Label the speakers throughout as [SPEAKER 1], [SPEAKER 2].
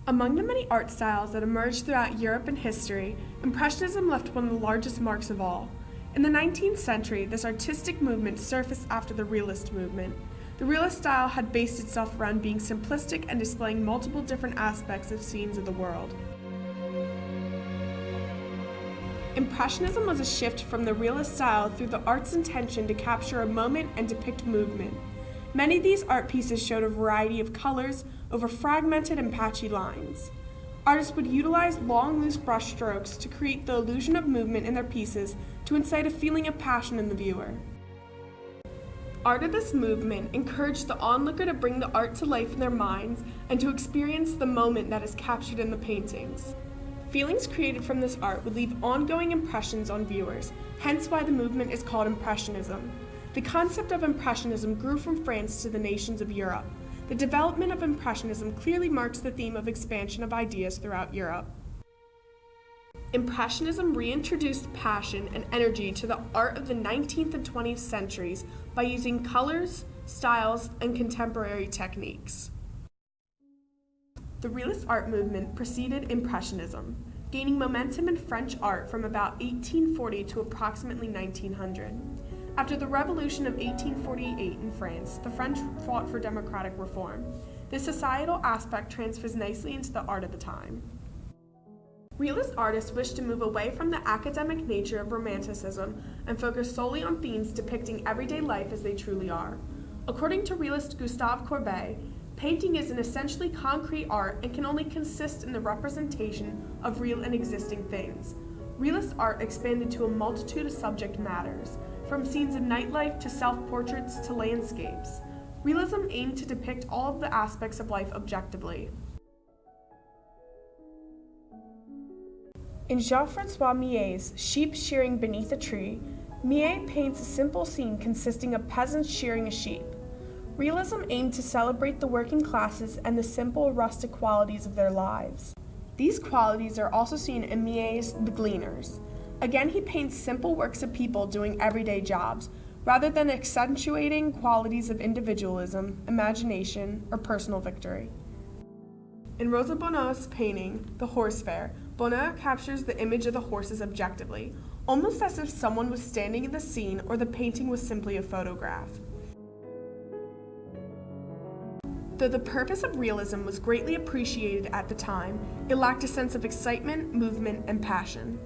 [SPEAKER 1] Among the many art styles that emerged throughout Europe and history, Impressionism left one of the largest marks of all. In the 19th century, this artistic movement surfaced after the Realist movement. The Realist style had based itself around being simplistic and displaying multiple different aspects of scenes of the world. Impressionism was a shift from the Realist style through the art's intention to capture a moment and depict movement. Many of these art pieces showed a variety of colors over fragmented and patchy lines. Artists would utilize long, loose brush strokes to create the illusion of movement in their pieces to incite a feeling of passion in the viewer. Art of this movement encouraged the onlooker to bring the art to life in their minds and to experience the moment that is captured in the paintings. Feelings created from this art would leave ongoing impressions on viewers, hence why the movement is called Impressionism. The concept of Impressionism grew from France to the nations of Europe. The development of Impressionism clearly marks the theme of expansion of ideas throughout Europe. Impressionism reintroduced passion and energy to the art of the 19th and 20th centuries by using colors, styles, and contemporary techniques. The Realist art movement preceded Impressionism, gaining momentum in French art from about 1840 to approximately 1900. After the Revolution of 1848 in France, the French fought for democratic reform. This societal aspect transfers nicely into the art of the time. Realist artists wished to move away from the academic nature of Romanticism and focus solely on themes depicting everyday life as they truly are. According to realist Gustave Courbet, painting is an essentially concrete art and can only consist in the representation of real and existing things. Realist art expanded to a multitude of subject matters, from scenes of nightlife to self-portraits to landscapes. Realism aimed to depict all of the aspects of life objectively. In Jean-François Millet's Sheep Shearing Beneath a Tree, Millet paints a simple scene consisting of peasants shearing a sheep. Realism aimed to celebrate the working classes and the simple, rustic qualities of their lives. These qualities are also seen in Millet's The Gleaners. Again, he paints simple works of people doing everyday jobs, rather than accentuating qualities of individualism, imagination, or personal victory. In Rosa Bonheur's painting, The Horse Fair, Bonheur captures the image of the horses objectively, almost as if someone was standing in the scene or the painting was simply a photograph. Though the purpose of realism was greatly appreciated at the time, it lacked a sense of excitement, movement, and passion.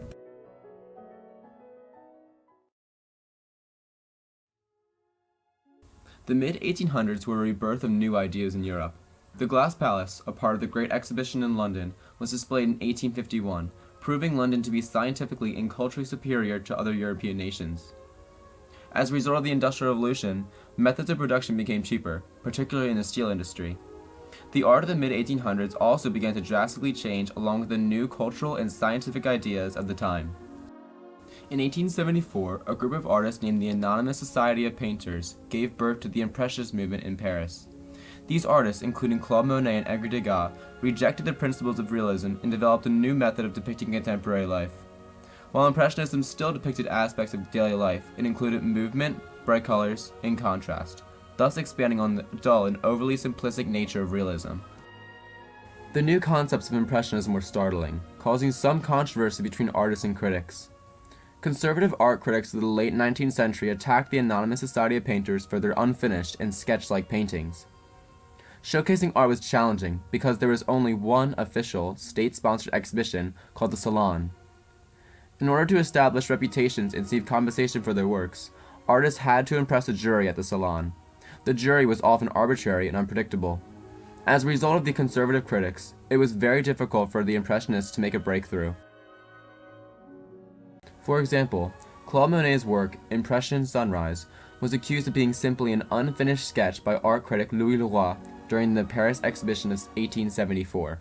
[SPEAKER 2] The mid-1800s were a rebirth of new ideas in Europe. The Glass Palace, a part of the Great Exhibition in London, was displayed in 1851, proving London to be scientifically and culturally superior to other European nations. As a result of the Industrial Revolution, methods of production became cheaper, particularly in the steel industry. The art of the mid-1800s also began to drastically change along with the new cultural and scientific ideas of the time. In 1874, a group of artists named the Anonymous Society of Painters gave birth to the Impressionist movement in Paris. These artists, including Claude Monet and Edgar Degas, rejected the principles of realism and developed a new method of depicting contemporary life. While Impressionism still depicted aspects of daily life, it included movement, bright colors, and contrast, thus expanding on the dull and overly simplistic nature of realism. The new concepts of Impressionism were startling, causing some controversy between artists and critics. Conservative art critics of the late 19th century attacked the Anonymous Society of Painters for their unfinished and sketch-like paintings. Showcasing art was challenging because there was only one official, state-sponsored exhibition called the Salon. In order to establish reputations and receive compensation for their works, artists had to impress a jury at the Salon. The jury was often arbitrary and unpredictable. As a result of the conservative critics, it was very difficult for the Impressionists to make a breakthrough. For example, Claude Monet's work, Impression Sunrise, was accused of being simply an unfinished sketch by art critic Louis Leroy during the Paris exhibition of 1874.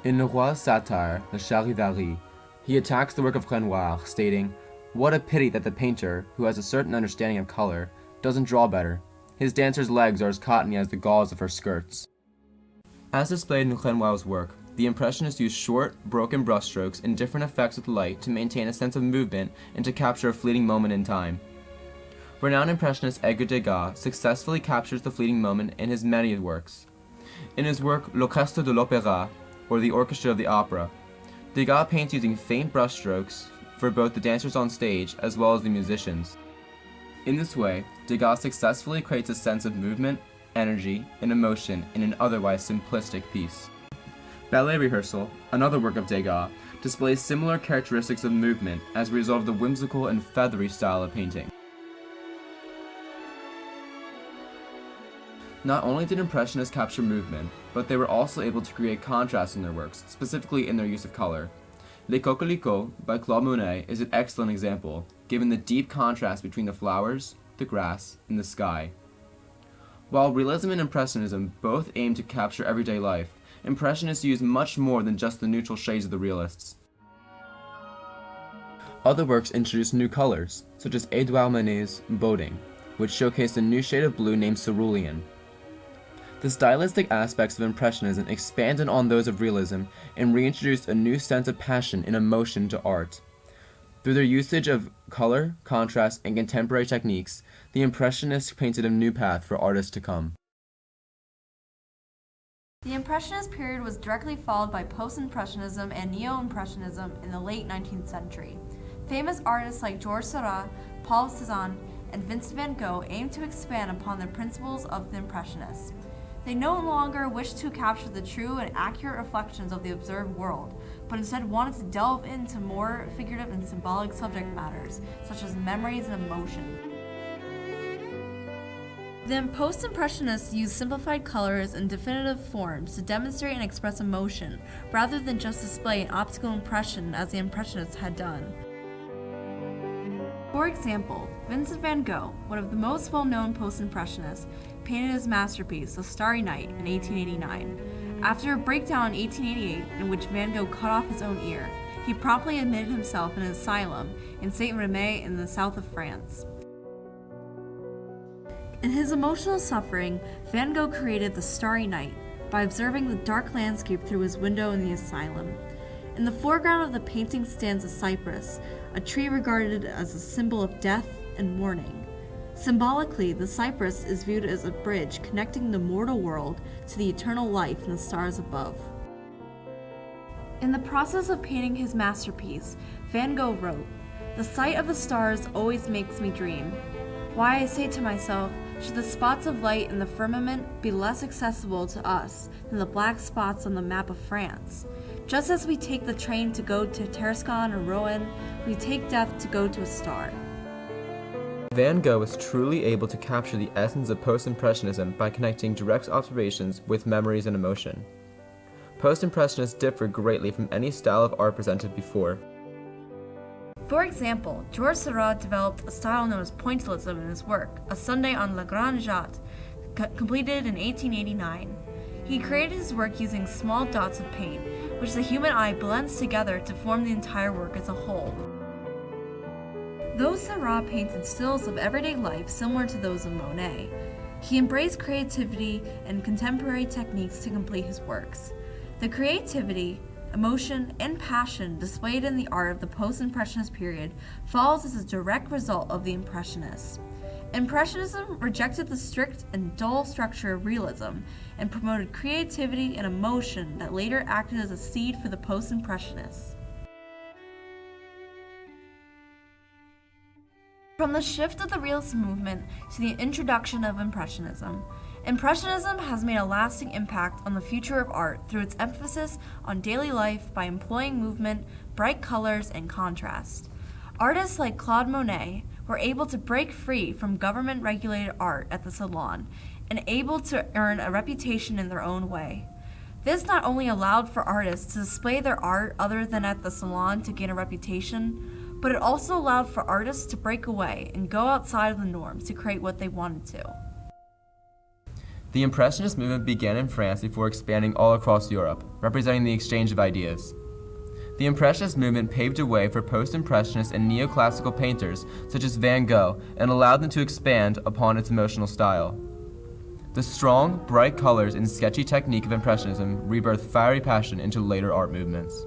[SPEAKER 2] In Leroy's satire, Le Charivari, he attacks the work of Renoir, stating, "What a pity that the painter, who has a certain understanding of color, doesn't draw better. His dancer's legs are as cottony as the gauze of her skirts." As displayed in Renoir's work, the Impressionists used short, broken brushstrokes and different effects with light to maintain a sense of movement and to capture a fleeting moment in time. Renowned Impressionist Edgar Degas successfully captures the fleeting moment in his many works. In his work L'Orchestre de l'Opéra, or the orchestra of the opera. Degas paints using faint brushstrokes for both the dancers on stage as well as the musicians. In this way, Degas successfully creates a sense of movement, energy, and emotion in an otherwise simplistic piece. Ballet Rehearsal, another work of Degas, displays similar characteristics of movement as a result of the whimsical and feathery style of painting. Not only did Impressionists capture movement, but they were also able to create contrast in their works, specifically in their use of color. Les Coquelicots by Claude Monet is an excellent example, given the deep contrast between the flowers, the grass, and the sky. While realism and Impressionism both aim to capture everyday life, Impressionists use much more than just the neutral shades of the realists. Other works introduced new colors, such as Édouard Manet's Boating, which showcased a new shade of blue named cerulean. The stylistic aspects of Impressionism expanded on those of realism and reintroduced a new sense of passion and emotion to art. Through their usage of color, contrast, and contemporary techniques, the Impressionists painted a new path for artists to come.
[SPEAKER 3] The Impressionist period was directly followed by Post-Impressionism and Neo-Impressionism in the late 19th century. Famous artists like Georges Seurat, Paul Cézanne, and Vincent van Gogh aimed to expand upon the principles of the Impressionists. They no longer wished to capture the true and accurate reflections of the observed world, but instead wanted to delve into more figurative and symbolic subject matters, such as memories and emotion. The Post-Impressionists used simplified colors and definitive forms to demonstrate and express emotion, rather than just display an optical impression as the Impressionists had done. For example, Vincent van Gogh, one of the most well-known Post-Impressionists, painted his masterpiece, The Starry Night, in 1889. After a breakdown in 1888 in which Van Gogh cut off his own ear, he promptly admitted himself in an asylum in Saint-Rémy in the south of France. In his emotional suffering, Van Gogh created The Starry Night by observing the dark landscape through his window in the asylum. In the foreground of the painting stands a cypress, a tree regarded as a symbol of death and mourning. Symbolically, the cypress is viewed as a bridge connecting the mortal world to the eternal life in the stars above. In the process of painting his masterpiece, Van Gogh wrote, "The sight of the stars always makes me dream. Why, I say to myself, should the spots of light in the firmament be less accessible to us than the black spots on the map of France? Just as we take the train to go to Tarascon or Rouen, we take death to go to a star."
[SPEAKER 2] Van Gogh was truly able to capture the essence of Post-Impressionism by connecting direct observations with memories and emotion. Post-Impressionists differ greatly from any style of art presented before.
[SPEAKER 3] For example, Georges Seurat developed a style known as pointillism in his work, A Sunday on La Grande Jatte, completed in 1889. He created his work using small dots of paint, which the human eye blends together to form the entire work as a whole. Though Seurat painted stills of everyday life similar to those of Monet, he embraced creativity and contemporary techniques to complete his works. The creativity, emotion, and passion displayed in the art of the Post-Impressionist period follows as a direct result of the Impressionists. Impressionism rejected the strict and dull structure of realism and promoted creativity and emotion that later acted as a seed for the Post-Impressionists. From the shift of the realist movement to the introduction of Impressionism, Impressionism has made a lasting impact on the future of art through its emphasis on daily life by employing movement, bright colors, and contrast. Artists like Claude Monet were able to break free from government-regulated art at the Salon and able to earn a reputation in their own way. This not only allowed for artists to display their art other than at the Salon to gain a reputation, but it also allowed for artists to break away and go outside of the norms to create what they wanted to.
[SPEAKER 2] The Impressionist movement began in France before expanding all across Europe, representing the exchange of ideas. The Impressionist movement paved a way for post-Impressionist and neoclassical painters such as Van Gogh and allowed them to expand upon its emotional style. The strong, bright colors and sketchy technique of Impressionism rebirthed fiery passion into later art movements.